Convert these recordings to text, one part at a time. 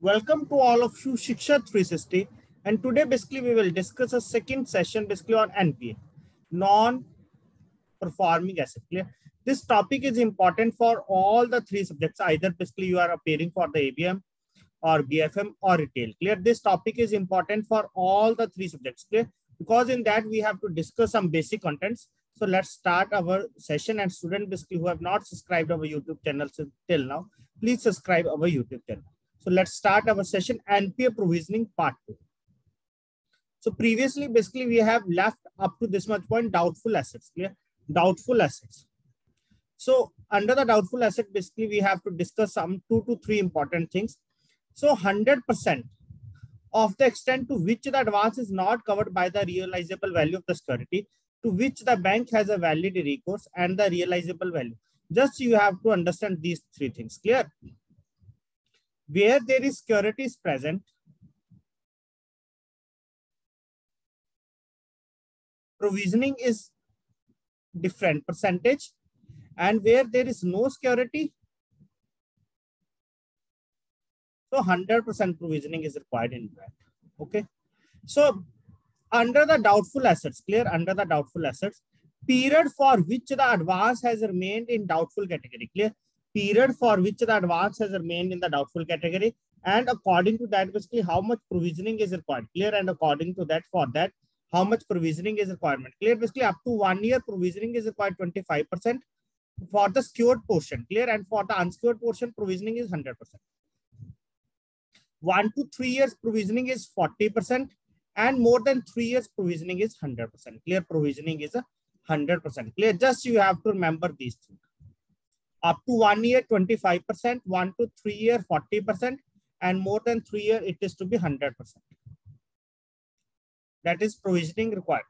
Welcome to all of you Shiksha 360, and today basically we will discuss a second session basically on NPA, non-performing asset. Clear? This topic is important for all the three subjects. Either basically you are appearing for the ABM or BFM or retail. Clear? This topic is important for all the three subjects. Clear? Because in that we have to discuss some basic contents. So let's start our session, and students basically who have not subscribed our YouTube channel till now, please subscribe our YouTube channel. So let's start our session, NPA provisioning part 2. So previously, basically, we have left up to this much point doubtful assets. Clear? Doubtful assets. So under the doubtful asset, basically, we have to discuss some 2 to 3 important things. So 100% of the extent to which the advance is not covered by the realizable value of the security, to which the bank has a valid recourse, and the realizable value. Just you have to understand these 3 things. Clear? Where there is securities present, provisioning is different percentage, and where there is no security, so 100% provisioning is required in that. Okay. So under the doubtful assets, clear, under the doubtful assets, period for which the advance has remained in doubtful category. Clear? Period for which the advance has remained in the doubtful category, and according to that, basically how much provisioning is required. Clear? And according to that, for that, how much provisioning is requirement. Clear? Basically up to 1 year provisioning is required 25% for the secured portion. Clear? And for the unsecured portion, provisioning is 100%. 1 to 3 years provisioning is 40%, and more than 3 years provisioning is 100%. Clear? Provisioning is 100%. Clear? Just you have to remember these things. Up to 1 year, 25%, 1 to 3 year, 40%, and more than 3 year, it is to be 100%. That is provisioning requirement.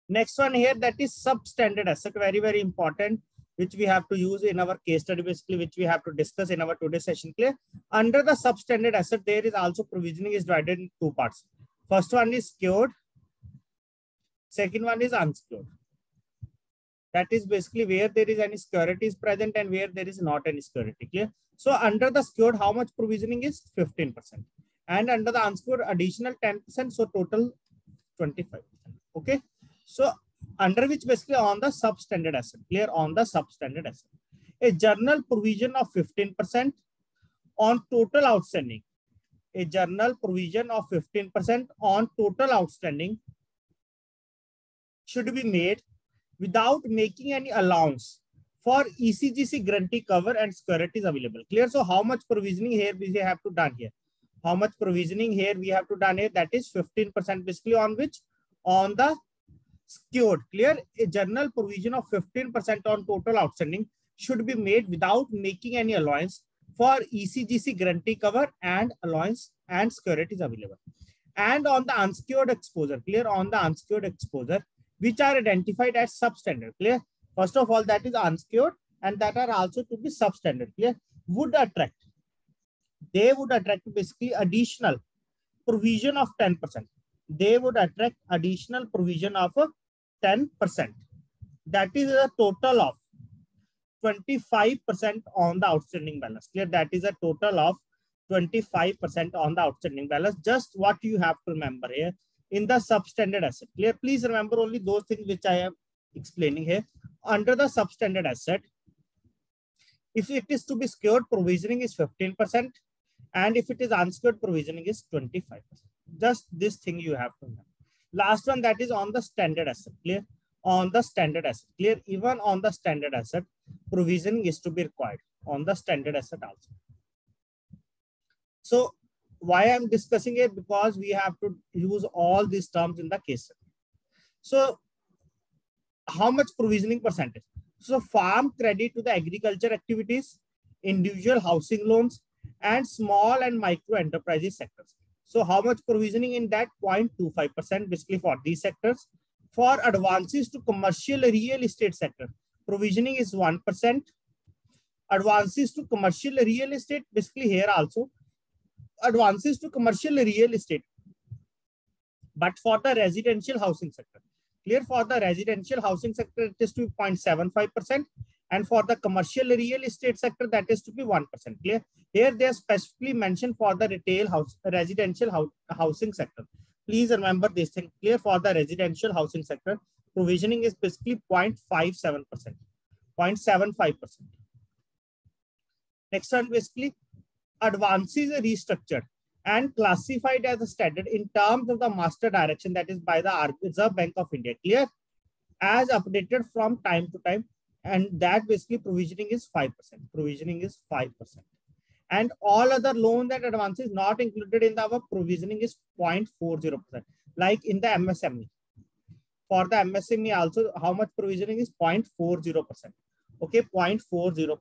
Next one here, that is substandard asset, very, very important, which we have to use in our case study, basically, which we have to discuss in our today's session. Clear? Under the substandard asset, there is also provisioning is divided in 2 parts. First one is secured. Second one is unsecured. That is basically where there is any security is present and where there is not any security. Clear? So under the secured, how much provisioning is 15%, and under the unsecured, additional 10%. So total 25%. Okay. So under which basically on the substandard asset. Clear? On the substandard asset, a general provision of 15% on total outstanding. A general provision of 15% on total outstanding should be made without making any allowance for ECGC guarantee cover and securities available. Clear? So how much provisioning here we have to done here? How much provisioning here we have to done here? That is 15% basically on which? On the secured. Clear? A general provision of 15% on total outstanding should be made without making any allowance for ECGC guarantee cover and allowance and securities available. And on the unsecured exposure. Clear? On the unsecured exposure, which are identified as substandard. Clear? First of all, that is unsecured, and that are also to be substandard. Clear? Would attract. They would attract basically additional provision of 10%. They would attract additional provision of 10%. That is a total of 25% on the outstanding balance. Clear? That is a total of 25% on the outstanding balance. Just what you have to remember here in the substandard asset. Clear? Please remember only those things which I am explaining here. Under the substandard asset, if it is to be secured, provisioning is 15%, and if it is unsecured, provisioning is 25%. Just this thing you have to remember. Last one, that is on the standard asset. Clear? On the standard asset. Clear? Even on the standard asset, provisioning is to be required on the standard asset also. So why I'm discussing it? Because we have to use all these terms in the case study. So how much provisioning percentage? So farm credit to the agriculture activities, individual housing loans, and small and micro enterprises sectors. So how much provisioning in that? 0.25% basically for these sectors. For advances to commercial real estate sector, provisioning is 1%. Advances to commercial real estate, basically here also, advances to commercial real estate, but for the residential housing sector. Clear? For the residential housing sector, it is to 0.75%, And for the commercial real estate sector, that is to be 1%. Clear? Here they are specifically mentioned for the retail house, residential housing sector. Please remember this thing. Clear? For the residential housing sector, provisioning is basically 0.57%, 0.75%. Next one, basically, advances are restructured and classified as a standard in terms of the master direction, that is by the Reserve Bank of India. Clear? As updated from time to time, and that basically provisioning is 5%. Provisioning is 5%. And all other loans and advances not included in our provisioning is 0.40%. Like in the MSME. For the MSME also, how much provisioning is 0.40%. Okay, 0.40%.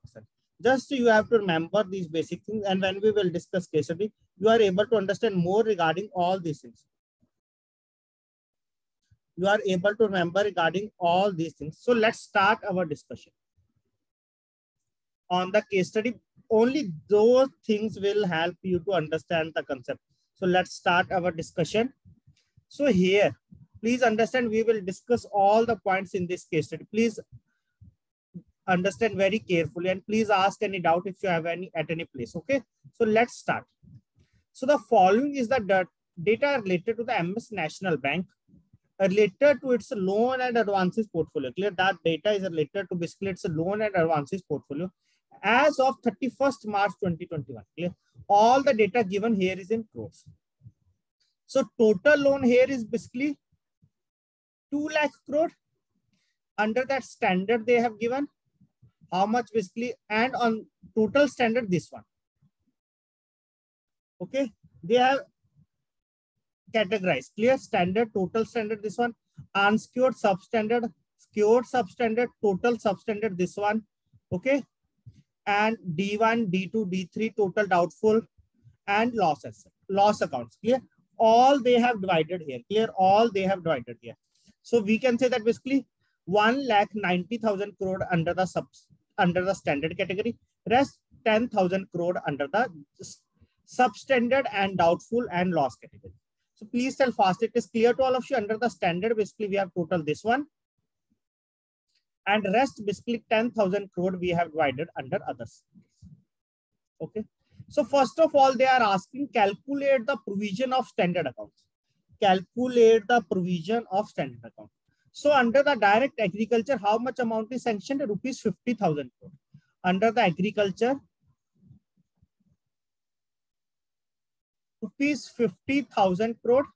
Just you have to remember these basic things, and when we will discuss case study, you are able to understand more regarding all these things. You are able to remember regarding all these things. So let's start our discussion on the case study. Only those things will help you to understand the concept. So let's start our discussion. So here, please understand, we will discuss all the points in this case study. Please understand very carefully, and please ask any doubt if you have any at any place. Okay, so let's start. So the following is the data related to the MS National Bank, related to its loan and advances portfolio. Clear? That data is related to basically its loan and advances portfolio as of 31st March 2021. Clear? All the data given here is in crores. So total loan here is basically 2 lakh crore. Under that standard they have given how much basically, and on total standard this one. Okay, they have categorized. Clear? Standard, total standard this one, unsecured, substandard, secured, substandard, total substandard this one. Okay, and D1, D2, D3, total doubtful, and loss accounts. Clear? All they have divided here. Clear? All they have divided here. So we can say that basically 1,90,000 crore under the standard category, rest 10,000 crore under the substandard and doubtful and loss category. So please tell fast. It is clear to all of you. Under the standard, basically we have total this one, and rest basically 10,000 crore we have divided under others. Okay. So first of all, they are asking calculate the provision of standard accounts. Calculate the provision of standard account. So under the direct agriculture, how much amount is sanctioned? Rupees 50,000 crore. Under the agriculture, rupees 50,000 crore.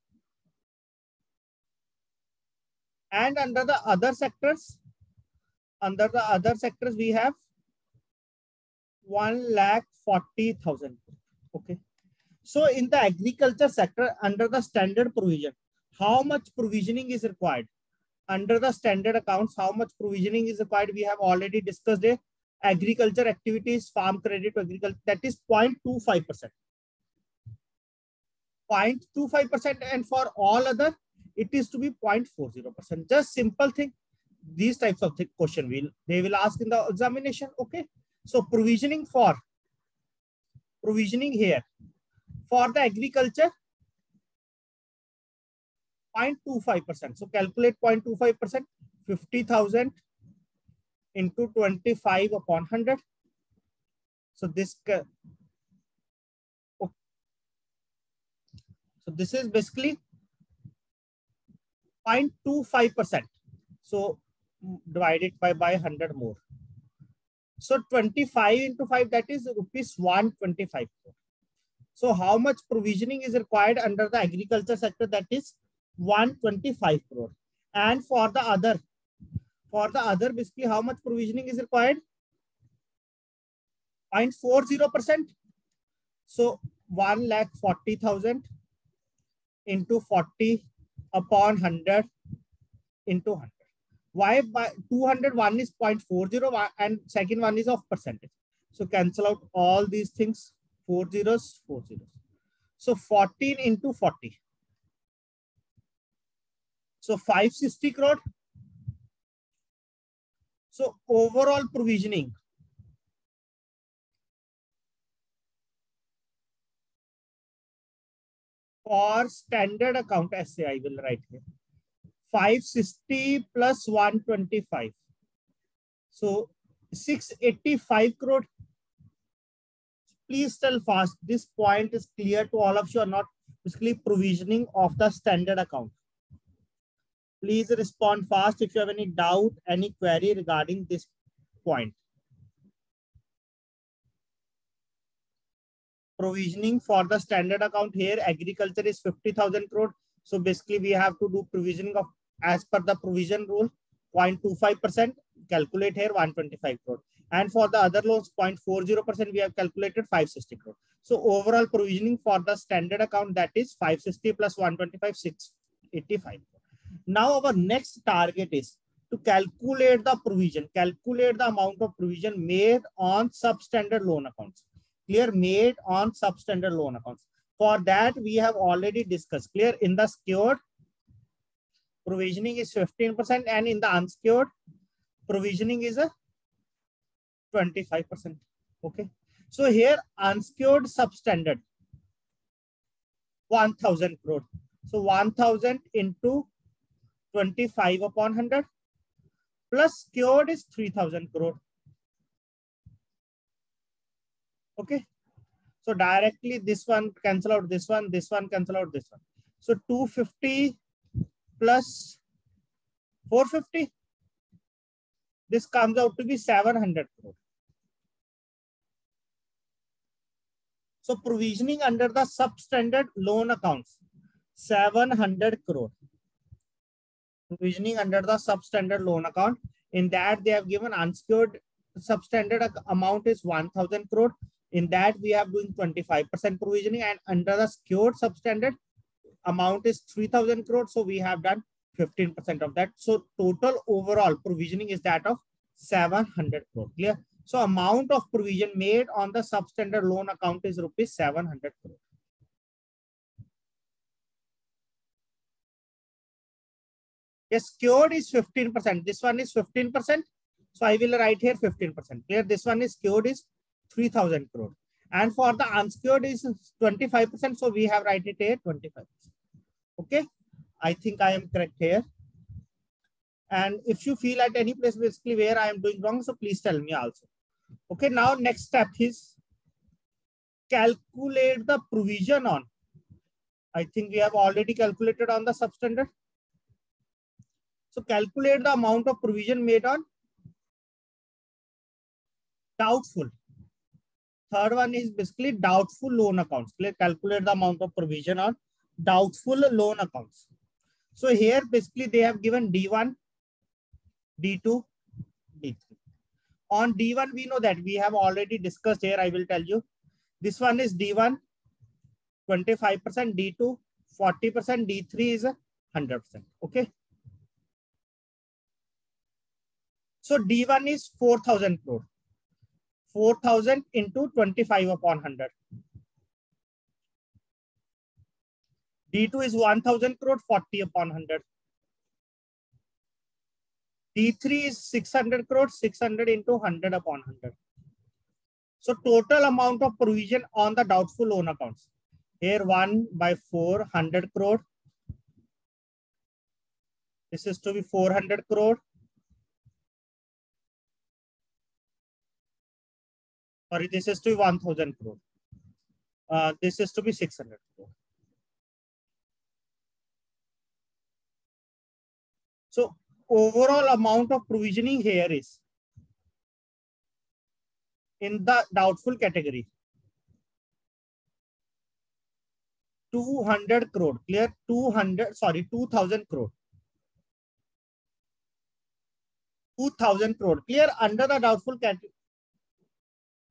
And under the other sectors, we have 1,40,000 crore. Okay. So in the agriculture sector, under the standard provision, how much provisioning is required? Under the standard accounts, how much provisioning is required? We have already discussed it. Agriculture activities, farm credit to agriculture, that is 0.25%. 0.25%, and for all other, it is to be 0.40%. Just simple thing. These types of question they will ask in the examination. Okay. So provisioning here for the agriculture, 0.25%. So calculate 0.25%, 50,000 into 25 upon 100. So this, so this is basically 0.25%. So divided by 100 more. So 25 into 5, that is rupees 125 crore. So how much provisioning is required under the agriculture sector? That is 125 crore. And for the other basically how much provisioning is required? 0.40%. So 1,40,000 into 40 upon 100 into 100. Why? By 201 is 0.40 and second one is of percentage. So cancel out all these things. 4 zeros, 4 zeros. So 14 into 40. So 560 crore. So overall provisioning for standard account essay, I will write here. 560 plus 125. So 685 crore. Please tell fast. This point is clear to all of you or not? Basically, provisioning of the standard account. Please respond fast if you have any doubt, any query regarding this point. Provisioning for the standard account here, agriculture is 50,000 crore. So basically, we have to do provisioning of as per the provision rule, 0.25%. Calculate here 125 crore. And for the other loans, 0.40%, we have calculated 560 crore. So overall provisioning for the standard account, that is 560 plus 125, 685. Now our next target is to calculate the provision, calculate the amount of provision made on substandard loan accounts. Clear? Made on substandard loan accounts. For that, we have already discussed. Clear? In the secured, provisioning is 15%, and in the unsecured, provisioning is a 25%. Okay. So here, unsecured substandard, 1,000 crore. So 1,000 into 25 upon 100 plus secured is 3,000 crore. Okay. So directly this one cancel out this one cancel out this one. So 250 plus 450. This comes out to be 700 crore. So provisioning under the substandard loan accounts, 700 crore. Provisioning under the substandard loan account. In that, they have given unsecured substandard amount is 1,000 crore. In that, we have doing 25% provisioning, and under the secured substandard amount is 3,000 crore. So we have done 15% of that. So total overall provisioning is that of 700 crore. Clear? So amount of provision made on the substandard loan account is rupees 700 crore. Yes, secured is 15%. This one is 15%. So I will write here 15%. Clear? This one is secured is 3,000 crore. And for the unsecured is 25%. So we have write it here 25%. Okay. I think I am correct here. And if you feel at any place basically where I am doing wrong, so please tell me also. Okay. Now next step is calculate the provision on. I think we have already calculated on the substandard. So calculate the amount of provision made on doubtful. Third one is basically doubtful loan accounts. Calculate the amount of provision on doubtful loan accounts. So here basically they have given D1, D2, D3. On D1, we know that we have already discussed here. I will tell you. This one is D1, 25%, D2, 40%, D3 is 100%. Okay. So D1 is 4,000 crore. 4,000 into 25 upon 100. D2 is 1,000 crore, 40 upon 100. D3 is 600 crore, 600 into 100 upon 100. So total amount of provision on the doubtful loan accounts. Here 1 by 4, 100 crore. This is to be 400 crore. Sorry, this is to be 1,000 crore. This is to be 600 crore. So overall amount of provisioning here is in the doubtful category 200 crore. Clear? 2,000 crore. 2,000 crore. Clear? Under the doubtful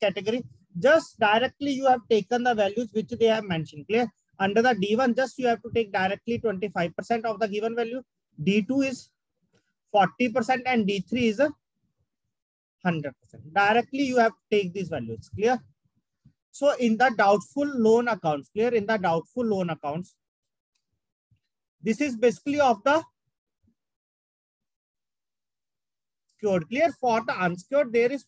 category, just directly you have taken the values which they have mentioned. Clear? Under the D1, just you have to take directly 25% of the given value. D2 is 40% and D3 is 100%. Directly you have to take these values. Clear? So in the doubtful loan accounts, clear? In the doubtful loan accounts, this is basically of the secured. Clear? For the unsecured, there is,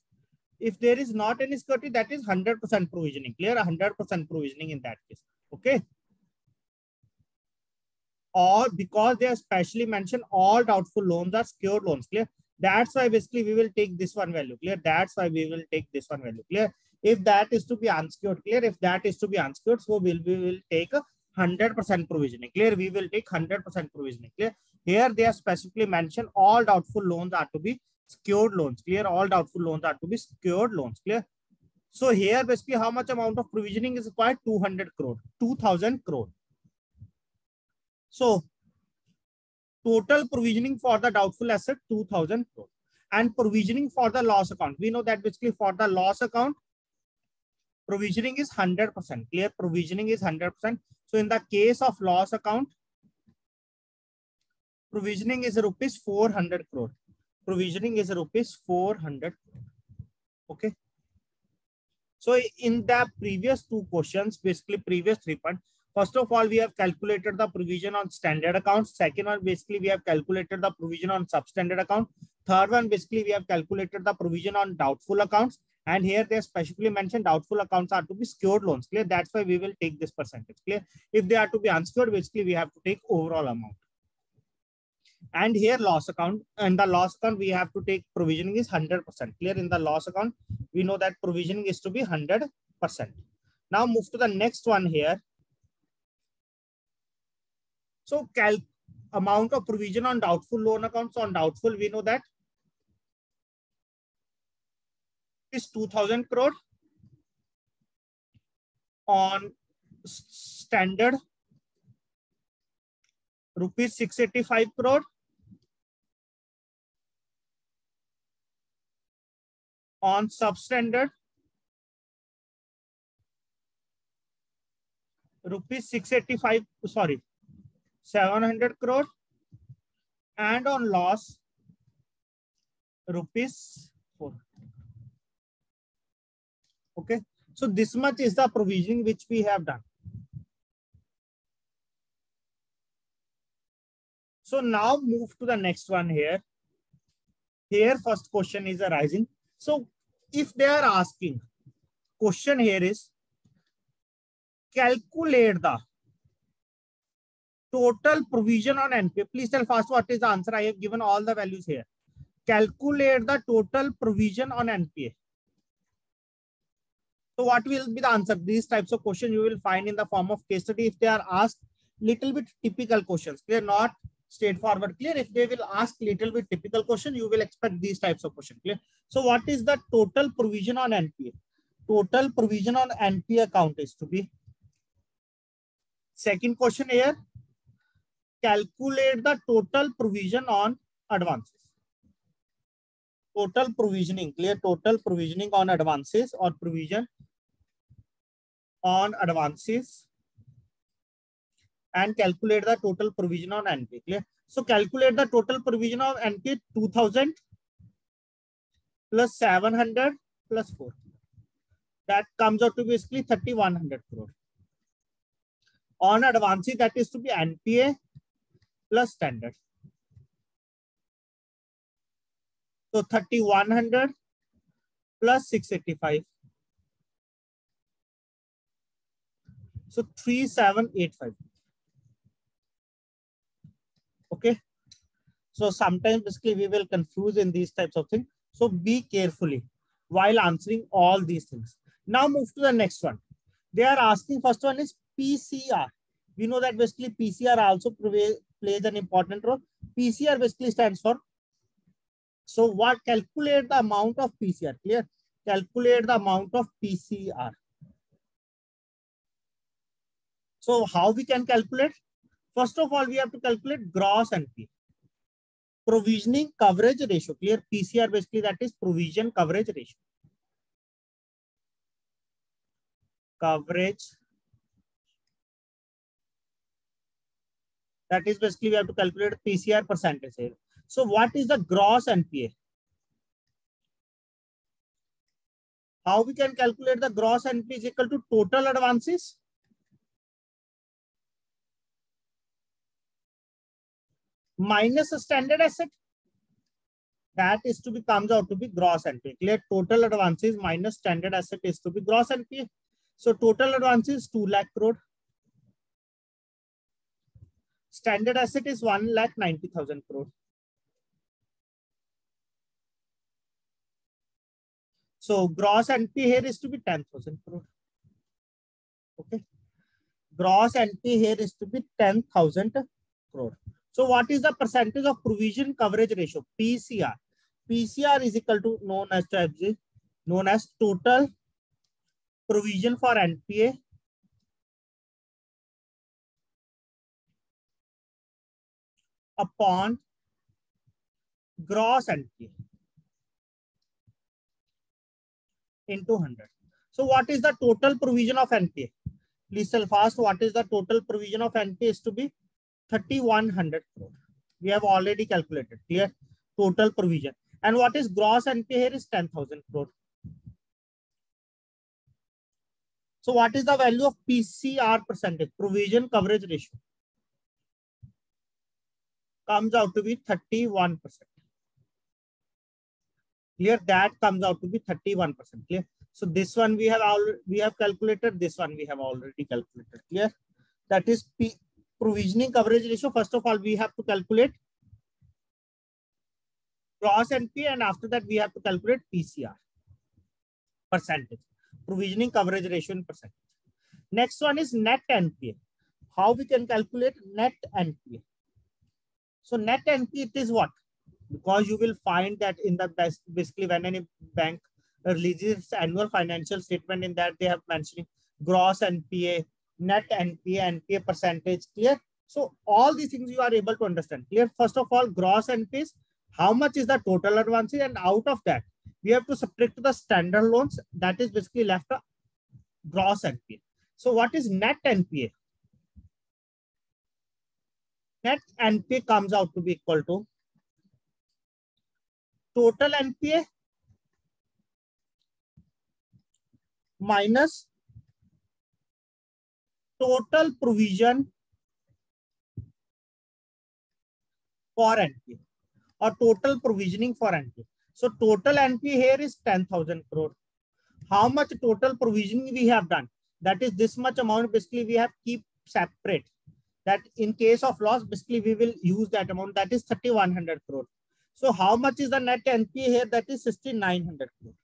if there is not any security, that is 100% provisioning. Clear? 100% provisioning in that case. Okay. Or because they have specially mentioned all doubtful loans are secured loans. Clear? That's why basically we will take this one value. Clear? That's why we will take this one value. Clear? If that is to be unsecured, clear? If that is to be unsecured, so we will take a 100% provisioning. Clear? We will take 100% provisioning. Clear? Here they have specifically mentioned all doubtful loans are to be secured loans. Clear? All doubtful loans are to be secured loans. Clear? So here basically how much amount of provisioning is required? 200 crore, 2000 crore. So total provisioning for the doubtful asset 2000 crore, and provisioning for the loss account. We know that basically for the loss account, provisioning is 100%. Clear? Provisioning is 100%. So in the case of loss account, provisioning is rupees 400 crore. Provisioning is rupees 400 crore. Okay. So in the previous two questions, basically previous 3 points, first of all, we have calculated the provision on standard accounts. Second one, basically we have calculated the provision on substandard account. Third one, basically we have calculated the provision on doubtful accounts. And here they specifically mentioned doubtful accounts are to be secured loans. Clear? That's why we will take this percentage. Clear? If they are to be unsecured, basically we have to take overall amount. And here loss account, and the loss account we have to take provisioning is 100%. Clear? In the loss account, we know that provisioning is to be 100%. Now move to the next one here. So amount of provision on doubtful loan accounts. On doubtful, we know that is 2000 crore. On standard, rupees 685 crore. On substandard, rupees 685, sorry, 700 crore. And on loss, rupees 4. Okay. So this much is the provisioning which we have done. So now move to the next one here. Here first question is arising. So if they are asking, question here is calculate the total provision on NPA. Please tell fast what is the answer. I have given all the values here. Calculate the total provision on NPA. So what will be the answer? These types of questions you will find in the form of case study. If they are asked little bit typical questions, clear, not straightforward. Clear? If they will ask little bit typical question, you will expect these types of questions. Clear? So what is the total provision on NPA? Total provision on NPA account is to be. Second question here, calculate the total provision on advances. Total provisioning, clear? Total provisioning on advances or provision on advances, and calculate the total provision on NPA. Clear? So calculate the total provision of NPA 2000 plus 700 plus 4. That comes out to basically 3100 crore. On advances, that is to be NPA plus standard. So 3100 plus 685. So 3785. Okay. So sometimes basically we will confuse in these types of things. So be carefully while answering all these things. Now move to the next one. They are asking, first one is PCR. We know that basically PCR also plays an important role. PCR basically stands for, so what, calculate the amount of PCR. Clear? Calculate the amount of PCR. So how we can calculate? First of all, we have to calculate gross NPA. Provisioning coverage ratio. Clear? PCR basically that is provision coverage ratio. Coverage. That is basically we have to calculate PCR percentage here. So what is the gross NPA? How we can calculate the gross NPA is equal to total advances minus a standard asset. That is to be, comes out to be gross NPA. Clear? Total advances minus standard asset is to be gross NPA. So total advances 2 lakh crore. Standard asset is 1,90,000 crore. So gross NPA here is to be 10,000 crore. Okay. Gross NPA here is to be 10,000 crore. So what is the percentage of provision coverage ratio? PCR. PCR is equal to known as total provision for NPA upon gross NPA into 100. So what is the total provision of NPA? Please tell fast. What is the total provision of NPA is to be 3,100 crore. We have already calculated. Clear? Total provision. And what is gross NPA here is 10,000 crore. So what is the value of PCR percentage? Provision coverage ratio. Comes out to be 31%. Clear? That comes out to be 31%. Clear? So this one we have calculated. This one we have already calculated. Clear? That is provisioning coverage ratio. First of all, we have to calculate gross NPA, and after that we have to calculate PCR percentage. Provisioning coverage ratio in percentage. Next one is net NPA. How we can calculate net NPA? So net NPA, it is what? Because you will find that in the best, basically when any bank releases annual financial statement, in that they have mentioning gross NPA, net NPA, NPA percentage. Clear? So all these things you are able to understand. Clear? First of all, gross NPAs, how much is the total advances, and out of that we have to subtract the standard loans. That is basically left a gross NPA. So what is net NPA? Net NPA comes out to be equal to total NPA minus total provision for NPA, or total provisioning for NPA. So total NPA here is 10,000 crore. How much total provisioning we have done? That is this much amount. Basically we have keep separate. That in case of loss, basically we will use that amount. That is 3,100 crore. So how much is the net NPA here? That is 6,900 crore.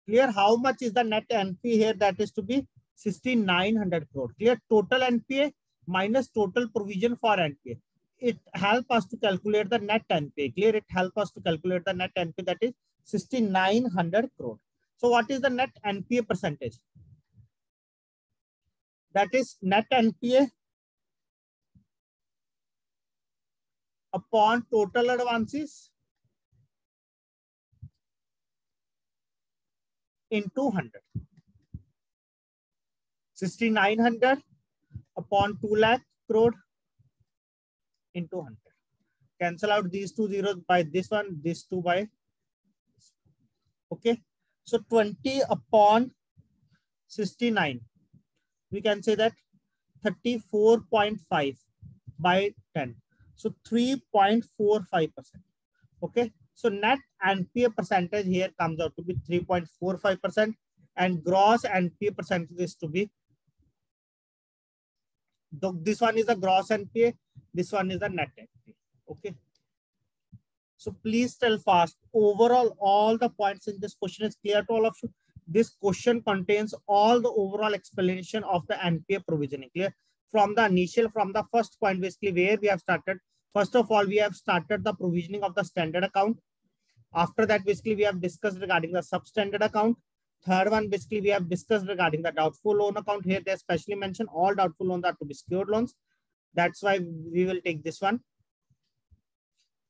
Clear? How much is the net NPA here? That is to be 6,900 crore. Clear? Total NPA minus total provision for NPA. It helps us to calculate the net NPA. Clear? It helps us to calculate the net NPA. That is 6,900 crore. So what is the net NPA percentage? That is net NPA upon total advances into 100. 6,900 upon 2 lakh crore into 100. Cancel out these two zeros by this one, this two by. Okay. So 20 upon 69. We can say that 34.5 by 10. So 3.45%. Okay. So net NPA percentage here comes out to be 3.45%, and gross NPA percentage is to be, this one is the gross NPA, this one is the net NPA. Okay. So please tell fast. Overall, all the points in this question is clear to all of you. This question contains all the overall explanation of the NPA provisioning. Clear? From the initial, from the first point, basically where we have started. First of all, we have started the provisioning of the standard account. After that, basically we have discussed regarding the substandard account. Third one, basically we have discussed regarding the doubtful loan account. Here they especially mention all doubtful loans are to be secured loans. That's why we will take this one.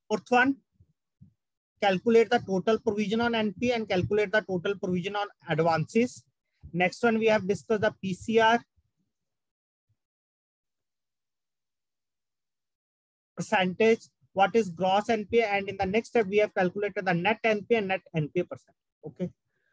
Fourth one, calculate the total provision on NPA and calculate the total provision on advances. Next one, we have discussed the PCR percentage, what is gross NPA, and in the next step we have calculated the net NPA and net NPA percent. Okay.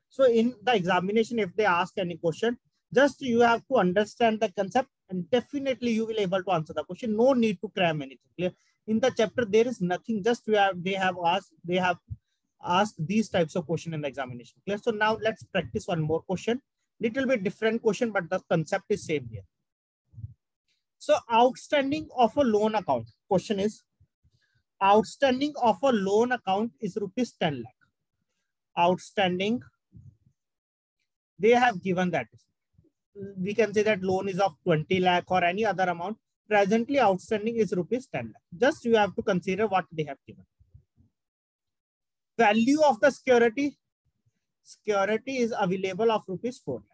So in the examination, if they ask any question, just you have to understand the concept and definitely you will able to answer the question. No need to cram anything. Clear? In the chapter, there is nothing, just they have asked these types of question in the examination. Clear? So now let's practice one more question. Little bit different question, but the concept is same here. So outstanding of a loan account. Question is, outstanding of a loan account is rupees 10 lakh. Outstanding they have given that. We can say that loan is of 20 lakh or any other amount. Presently outstanding is rupees 10 lakh. Just you have to consider what they have given. Value of the security. Security is available of rupees 4 lakh.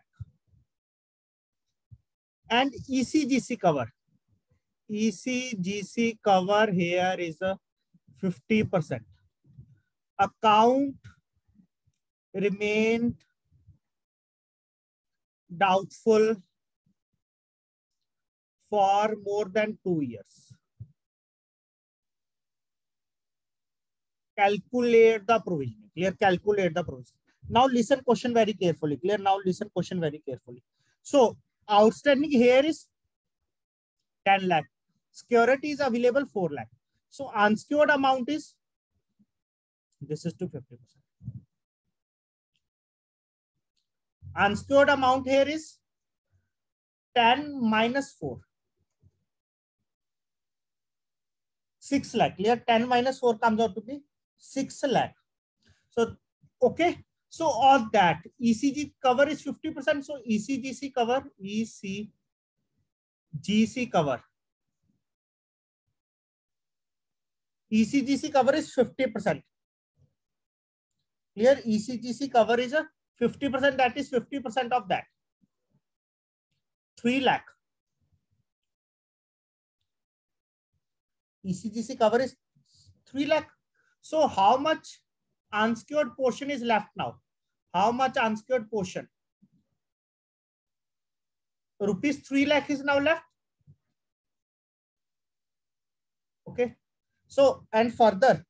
And ECGC cover. ECGC cover here is a 50%. Account remained doubtful for more than 2 years. Calculate the provisioning. Clear? Calculate the provisioning. Now listen question very carefully. Clear? Now listen question very carefully. So outstanding here is 10 lakh. Security is available 4 lakh. So unsecured amount is, this is to 50%. Unsecured amount here is 10 minus 4. 6 lakh. Clear? 10 minus 4 comes out to be 6 lakh. So, okay. So on that, ECG cover is 50%. So ECGC cover, ECGC cover. ECGC cover is 50%. Clear? ECGC cover is a 50%. That is 50% of that. 3 lakh. ECGC cover is 3 lakh. So how much unsecured portion is left now? How much unsecured portion? Rupees 3 lakh is now left. Okay. So, and further,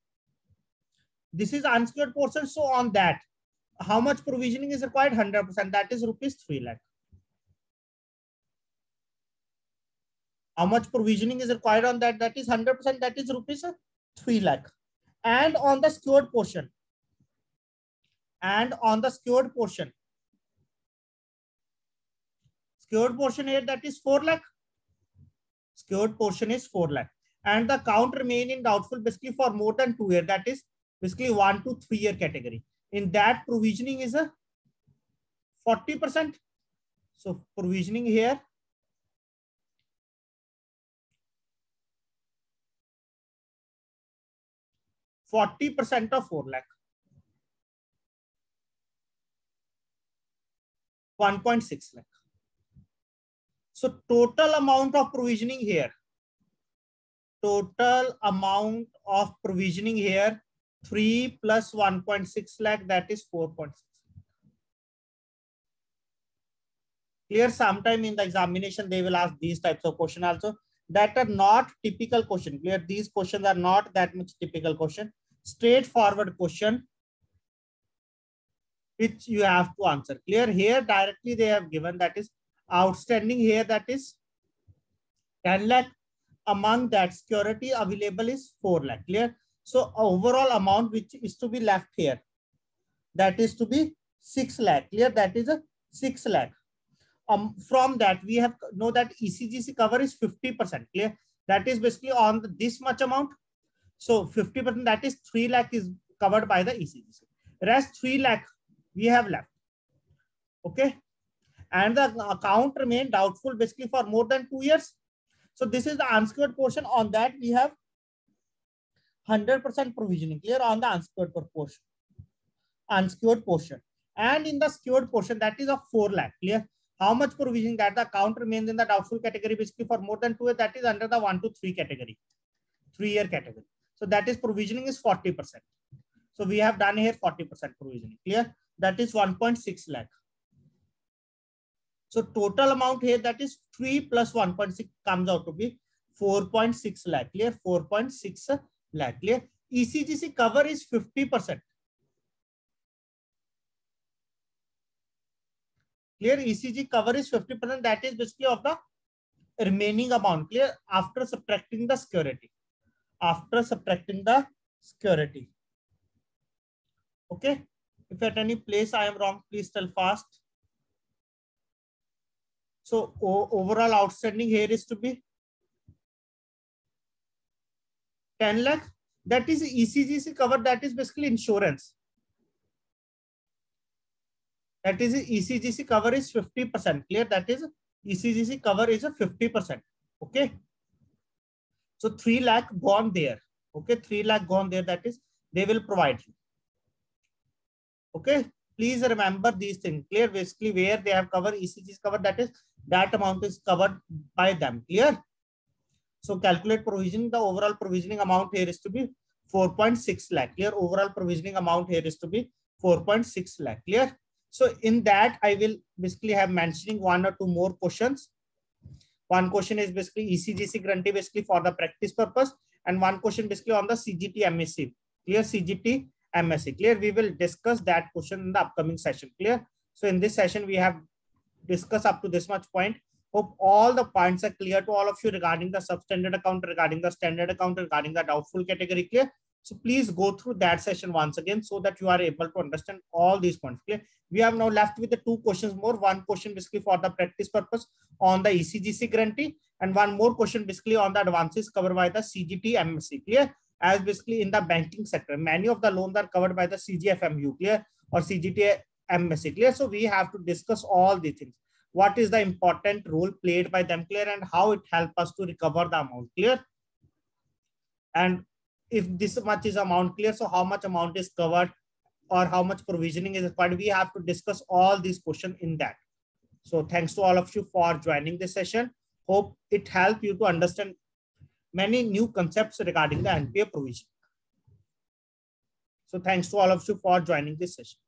this is unsecured portion. So on that, how much provisioning is required? 100%. That is rupees 3 lakh. How much provisioning is required on that? That is 100%. That is rupees 3 lakh. And on the secured portion. And on the secured portion. Secured portion here, that is 4 lakh. Secured portion is 4 lakh. And the account remain in doubtful basically for more than 2 years. That is basically 1 to 3 year category. In that, provisioning is a 40%. So provisioning here, %40 of 4 lakh. 1.6 lakh. So total amount of provisioning here. Total amount of provisioning here, 3 plus 1.6 lakh, that is 4.6. Clear? Sometime in the examination, they will ask these types of questions also that are not typical question. Clear? These questions are not that much typical question. Straightforward question which you have to answer. Clear? Here directly they have given that is outstanding here, that is 10 lakh. Among that, security available is 4 lakh. Clear? So overall amount which is to be left here, that is to be 6 lakh. Clear? That is a 6 lakh. From that, we have know that ECGC cover is 50%. Clear? That is basically on this much amount. So 50%, that is 3 lakh is covered by the ECGC. Rest 3 lakh we have left. Okay. And the account remained doubtful basically for more than 2 years. So this is the unsecured portion. On that, we have 100% provisioning. Clear? On the unsecured portion. Unsecured portion. And in the secured portion, that is of 4 lakh. Clear? How much provisioning? That the account remains in the doubtful category basically for more than 2 years. That is under the 1 to 3 category. 3 year category. So that is provisioning is 40%. So we have done here 40% provisioning. Clear? That is 1.6 lakh. So total amount here, that is 3 plus 1.6 comes out to be 4.6 lakh. Clear? 4.6 lakh. Clear? ECGC cover is 50%. Clear? ECG cover is 50%. That is basically of the remaining amount. Clear? After subtracting the security. After subtracting the security. Okay. If at any place I am wrong, please tell fast. So overall outstanding here is to be 10 lakh. That is ECGC cover. That is basically insurance. That is ECGC cover is 50%. Clear? That is ECGC cover is a 50%. Okay. So 3 lakh gone there. Okay. 3 lakh gone there. That is they will provide you. Okay. Please remember these things. Clear? Basically where they have covered ECGC cover, that is that amount is covered by them. Clear? So calculate provisioning. The overall provisioning amount here is to be 4.6 lakh. Clear? Overall provisioning amount here is to be 4.6 lakh. Clear? So in that, I will basically have mentioning 1 or 2 more questions. One question is basically ECGC grantee basically for the practice purpose, and one question basically on the CGT MSc. Clear? CGT MSc. Clear? We will discuss that question in the upcoming session. Clear? So in this session, we have discussed up to this much point. Hope all the points are clear to all of you regarding the substandard account, regarding the standard account, regarding the doubtful category. Clear? So please go through that session once again so that you are able to understand all these points. Clear? We have now left with the 2 questions more. One question basically for the practice purpose on the ECGC grantee, and one more question basically on the advances covered by the CGT MSc. Clear? As basically in the banking sector, many of the loans are covered by the CGFMU. Clear? Or CGT MSc. Clear? So we have to discuss all these things. What is the important role played by them? Clear? And how it helps us to recover the amount. Clear? And if this much is amount, clear, so how much amount is covered or how much provisioning is required? We have to discuss all these questions in that. So thanks to all of you for joining this session. Hope it helped you to understand many new concepts regarding the NPA provision. So thanks to all of you for joining this session.